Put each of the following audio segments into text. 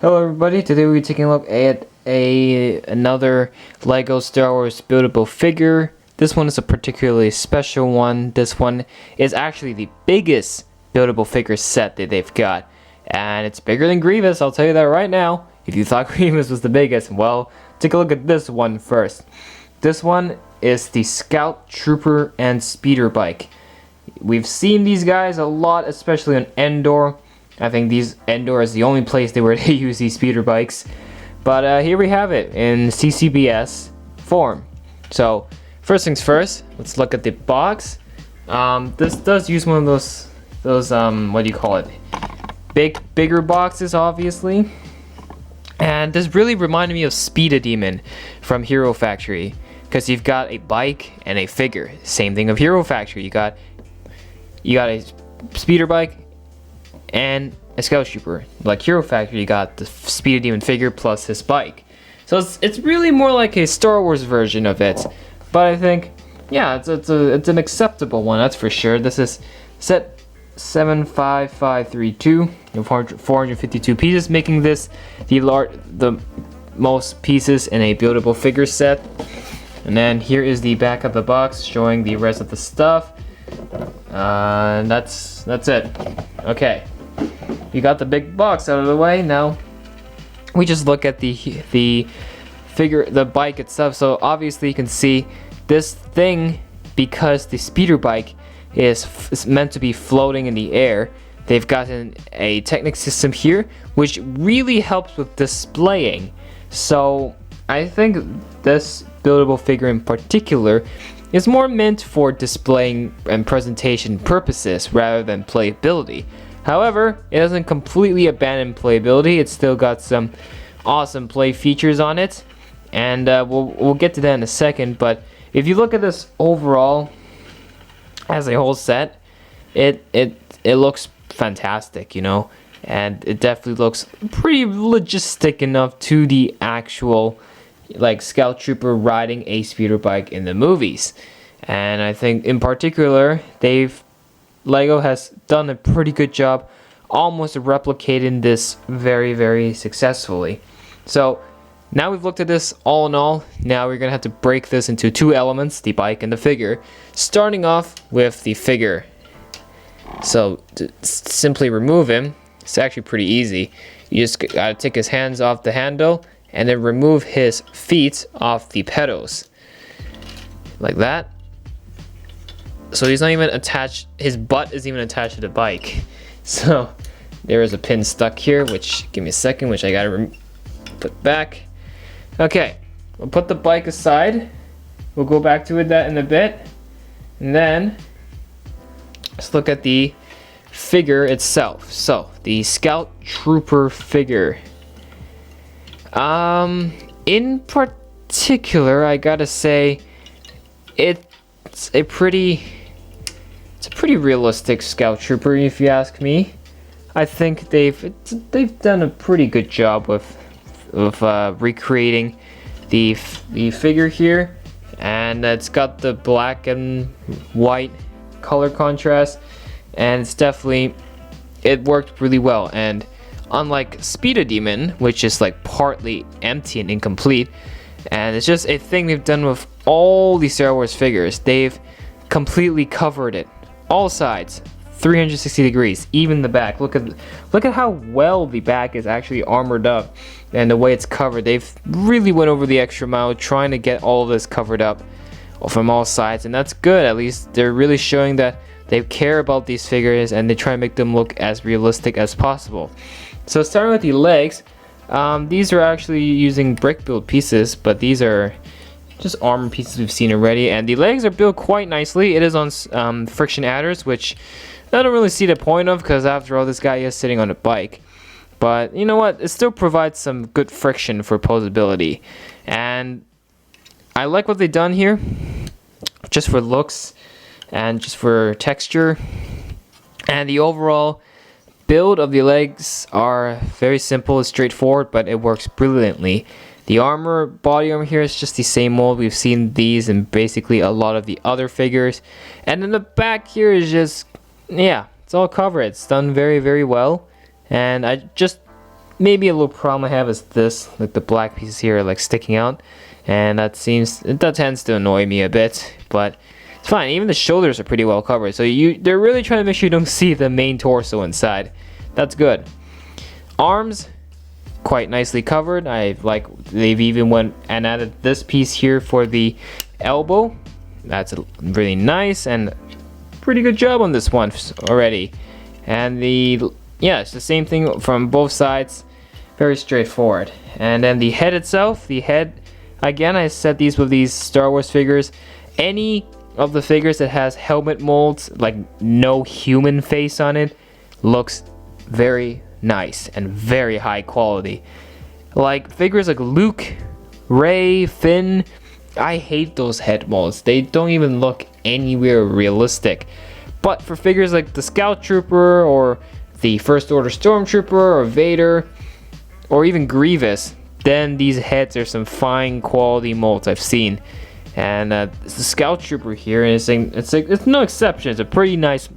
Hello everybody, today we're taking a look at another LEGO Star Wars buildable figure. This one is a particularly special one. This one is actually the biggest buildable figure set that they've got. And it's bigger than Grievous, I'll tell you that right now. If you thought Grievous was the biggest, well, take a look at this one first. This one is the Scout Trooper and Speeder Bike. We've seen these guys a lot, especially on Endor. I think Endor is the only place they were to use these speeder bikes. But here we have it in CCBS form. So first things first, let's look at the box. This does use one of those what do you call it? Bigger boxes, obviously. And this really reminded me of Speed-A-Demon from Hero Factory, because you've got a bike and a figure. Same thing of Hero Factory. You got a speeder bike and a Scout Trooper. Like Hero Factory, you got the Speed-A-Demon figure plus his bike. So it's really more like a Star Wars version of it. But I think, yeah, it's an acceptable one, that's for sure. This is set 75532, 452 pieces, making this the most pieces in a buildable figure set. And then here is the back of the box showing the rest of the stuff. And that's it. Okay, we got the big box out of the way. Now we just look at the figure, the bike itself. So obviously you can see this thing, because the speeder bike is meant to be floating in the air. They've gotten a Technic system here which really helps with displaying. So I think this buildable figure in particular is more meant for displaying and presentation purposes rather than playability. However, it doesn't completely abandon playability. It's still got some awesome play features on it, and we'll get to that in a second. But if you look at this overall as a whole set, it looks fantastic, you know, and it definitely looks pretty logistic enough to the actual like Scout Trooper riding a speeder bike in the movies. And I think in particular LEGO has done a pretty good job almost replicating this very, very successfully. So now we've looked at this all in all. Now we're gonna have to break this into two elements, the bike and the figure, starting off with the figure. So to simply remove him, it's actually pretty easy. You just gotta take his hands off the handle and then remove his feet off the pedals, like that. So he's not even attached, his butt isn't even attached to the bike. So there is a pin stuck here, which, give me a second, which I gotta put back. Okay, we'll put the bike aside. We'll go back to that in a bit. And then let's look at the figure itself. So the Scout Trooper figure. In particular, I gotta say, it's a pretty realistic Scout Trooper, if you ask me. I think they've done a pretty good job with recreating the figure here, and it's got the black and white color contrast, and it's definitely, it worked really well. And unlike Speed-A-Demon, which is like partly empty and incomplete, and it's just a thing they've done with all these Star Wars figures, they've completely covered it, all sides, 360 degrees, even the back. Look at how well the back is actually armored up, and the way it's covered. They've really went over the extra mile trying to get all of this covered up from all sides, and that's good. At least they're really showing that they care about these figures and they try to make them look as realistic as possible. So starting with the legs, these are actually using brick build pieces, but these are just armor pieces we've seen already, and the legs are built quite nicely. It is on friction adders, which I don't really see the point of, because after all, this guy is sitting on a bike. But you know what, it still provides some good friction for posability, and I like what they've done here, just for looks and just for texture. And the overall build of the legs are very simple and straightforward, but it works brilliantly. The body armor here is just the same mold. We've seen these in basically a lot of the other figures. And then the back here is just, yeah, it's all covered. It's done very, very well. And I just maybe a little problem I have is this, like the black pieces here are like sticking out, and that tends to annoy me a bit, but it's fine. Even the shoulders are pretty well covered, so they're really trying to make sure you don't see the main torso inside. That's good. Arms, quite nicely covered. They've even went and added this piece here for the elbow. That's really nice, and pretty good job on this one already. And it's the same thing from both sides, very straightforward. And then the head itself, again, I said these with these Star Wars figures, any of the figures that has helmet molds, like no human face on it, looks very nice and very high quality. Like figures like Luke, Rey, Finn, I hate those head molds. They don't even look anywhere realistic. But for figures like the Scout Trooper or the First Order Stormtrooper or Vader or even Grievous, then these heads are some fine quality molds I've seen. And the Scout Trooper here is it's no exception. It's a pretty nice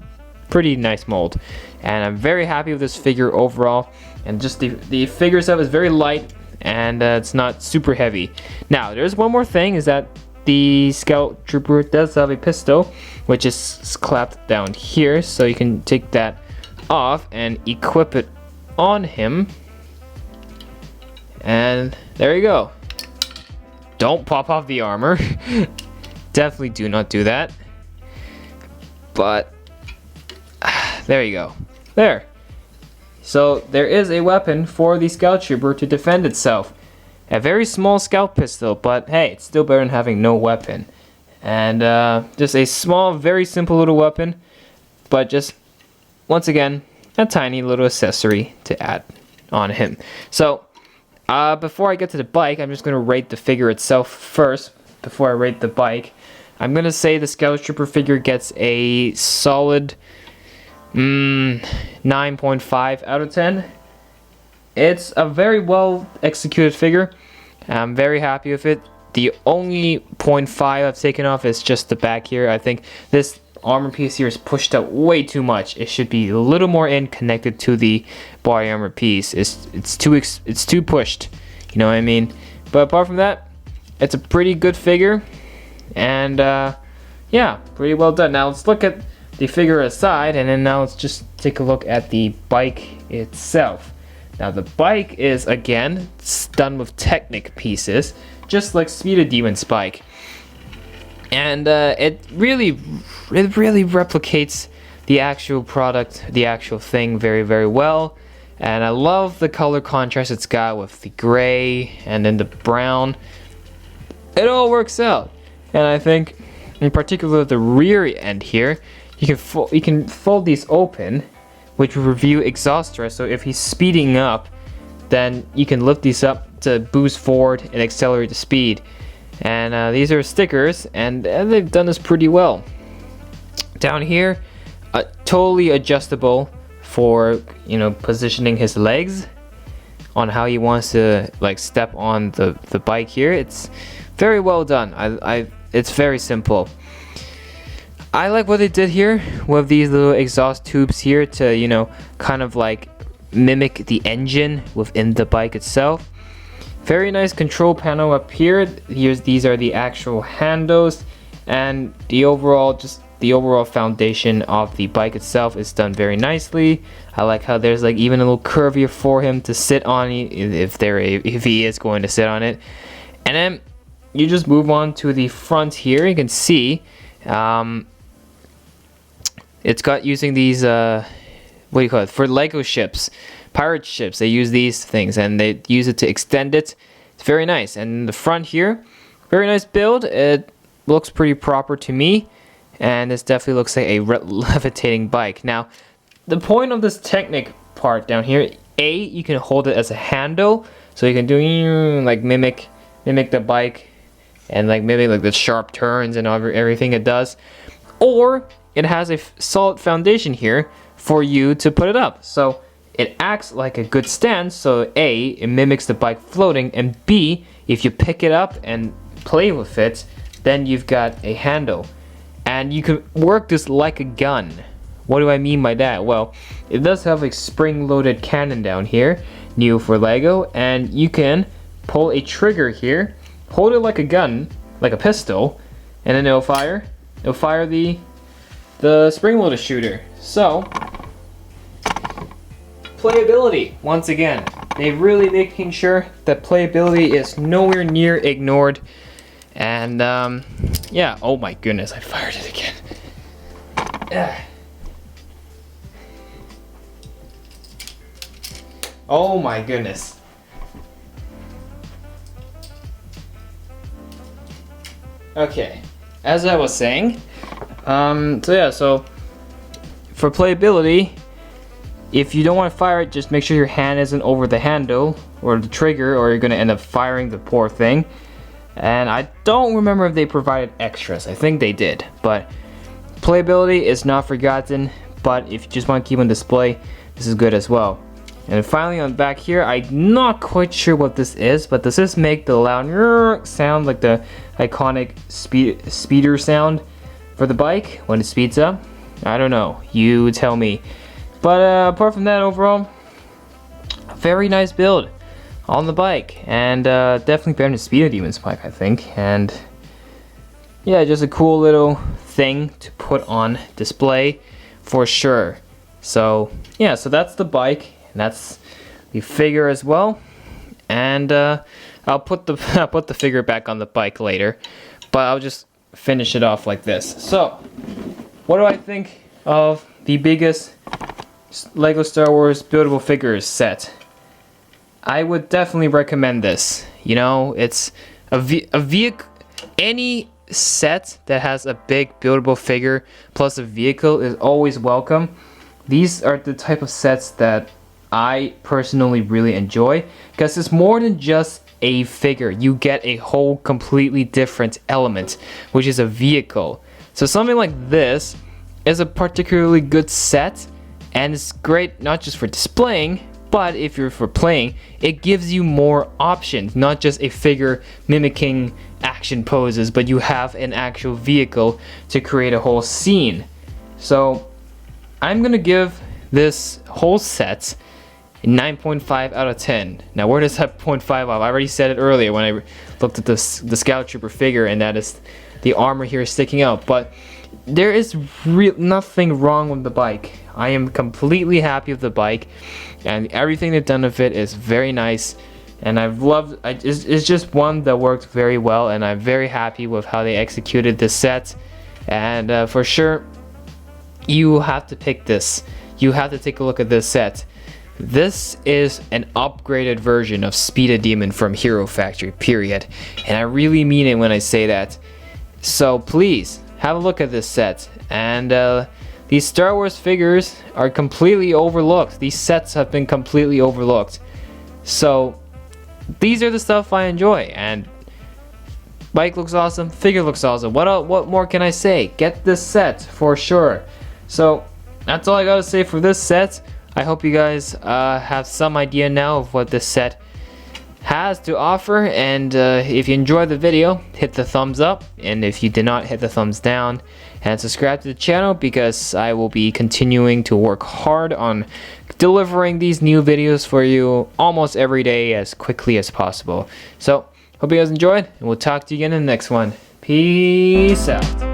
mold, and I'm very happy with this figure overall. And just the figure itself is very light, and it's not super heavy. Now there's one more thing, is that the Scout Trooper does have a pistol, which is clapped down here, so you can take that off and equip it on him. And there you go. Don't pop off the armor. Definitely do not do that. But there you go. There. So there is a weapon for the Scout Trooper to defend itself. A very small scout pistol, but hey, it's still better than having no weapon. And just a small, very simple little weapon, but just, once again, a tiny little accessory to add on him. So, before I get to the bike, I'm just going to rate the figure itself first, before I rate the bike. I'm going to say the Scout Trooper figure gets a solid 9.5 out of 10. It's a very well executed figure. I'm very happy with it. The only 0.5 I've taken off is just the back here. I think this armor piece here is pushed out way too much. It should be a little more connected to the body armor piece. It's too pushed. You know what I mean? But apart from that, it's a pretty good figure, and yeah, pretty well done. Now let's look at the figure aside, and then now let's just take a look at the bike itself. Now the bike is, again, done with Technic pieces, just like Speed of Demon's bike. And it really replicates the actual product, the actual thing very, very well. And I love the color contrast it's got with the gray and then the brown. It all works out. And I think, in particular, the rear end here, you can fold these open, which will review exhaust thrust. So if he's speeding up, then you can lift these up to boost forward and accelerate the speed. And these are stickers, and they've done this pretty well. Down here, totally adjustable for, you know, positioning his legs on how he wants to like step on the bike here. It's very well done. It's very simple. I like what they did here with these little exhaust tubes here to, you know, kind of like mimic the engine within the bike itself. Very nice control panel up here. These are the actual handles, and the overall foundation of the bike itself is done very nicely. I like how there's like even a little curve here for him to sit on if he is going to sit on it. And then you just move on to the front here. You can see it's got using these what do you call it, for Lego ships, pirate ships. They use these things and they use it to extend it. It's very nice. And the front here, very nice build. It looks pretty proper to me, and this definitely looks like a levitating bike. Now the point of this Technic part down here, you can hold it as a handle, so you can do like mimic the bike and like maybe like the sharp turns and everything it does, or it has a solid foundation here for you to put it up. So it acts like a good stand, so A, it mimics the bike floating, and B, if you pick it up and play with it, then you've got a handle. And you can work this like a gun. What do I mean by that? Well, it does have a spring-loaded cannon down here new for Lego, and you can pull a trigger here, hold it like a gun, like a pistol, and then it'll fire the spring-loaded shooter. So, playability, once again, they really making sure that playability is nowhere near ignored. And yeah, oh my goodness, I fired it again. Oh my goodness. Okay, as I was saying, so for playability, if you don't want to fire it, just make sure your hand isn't over the handle or the trigger, or you're gonna end up firing the poor thing. And I don't remember if they provided extras. I think they did, but playability is not forgotten. But if you just want to keep on display, this is good as well. And finally, on back here, I'm not quite sure what this is, but does this make the loud sound, like the iconic speeder sound for the bike when it speeds up? I don't know, you tell me. But apart from that, overall, a very nice build on the bike, and definitely better than Speed of Demon's bike, I think. And yeah, just a cool little thing to put on display for sure. So yeah, so that's the bike. And that's the figure as well, and I'll put the figure back on the bike later, but I'll just finish it off like this. So, what do I think of the biggest Lego Star Wars buildable figures set? I would definitely recommend this. You know, it's a vehicle. Any set that has a big buildable figure plus a vehicle is always welcome. These are the type of sets that I personally really enjoy, because it's more than just a figure. You get a whole completely different element, which is a vehicle. So something like this is a particularly good set, and it's great not just for displaying, but if you're for playing, it gives you more options, not just a figure mimicking action poses, but you have an actual vehicle to create a whole scene. So I'm gonna give this whole set 9.5 out of 10. Now, where does that 0.5 off? I already said it earlier when I looked at the Scout Trooper figure, and that is the armor here sticking out. But there is nothing wrong with the bike. I am completely happy with the bike, and everything they've done with it is very nice. And I've loved. It's just one that worked very well, and I'm very happy with how they executed this set. And for sure, you have to pick this. You have to take a look at this set. This is an upgraded version of Speed a Demon from Hero Factory, period. And I really mean it when I say that. So please, have a look at this set. And these Star Wars figures are completely overlooked. These sets have been completely overlooked. So these are the stuff I enjoy. And bike looks awesome, figure looks awesome. What more can I say? Get this set for sure. So that's all I gotta say for this set. I hope you guys have some idea now of what this set has to offer, and if you enjoyed the video, hit the thumbs up, and if you did not, hit the thumbs down, and subscribe to the channel, because I will be continuing to work hard on delivering these new videos for you almost every day as quickly as possible. So, hope you guys enjoyed, and we'll talk to you again in the next one. Peace out.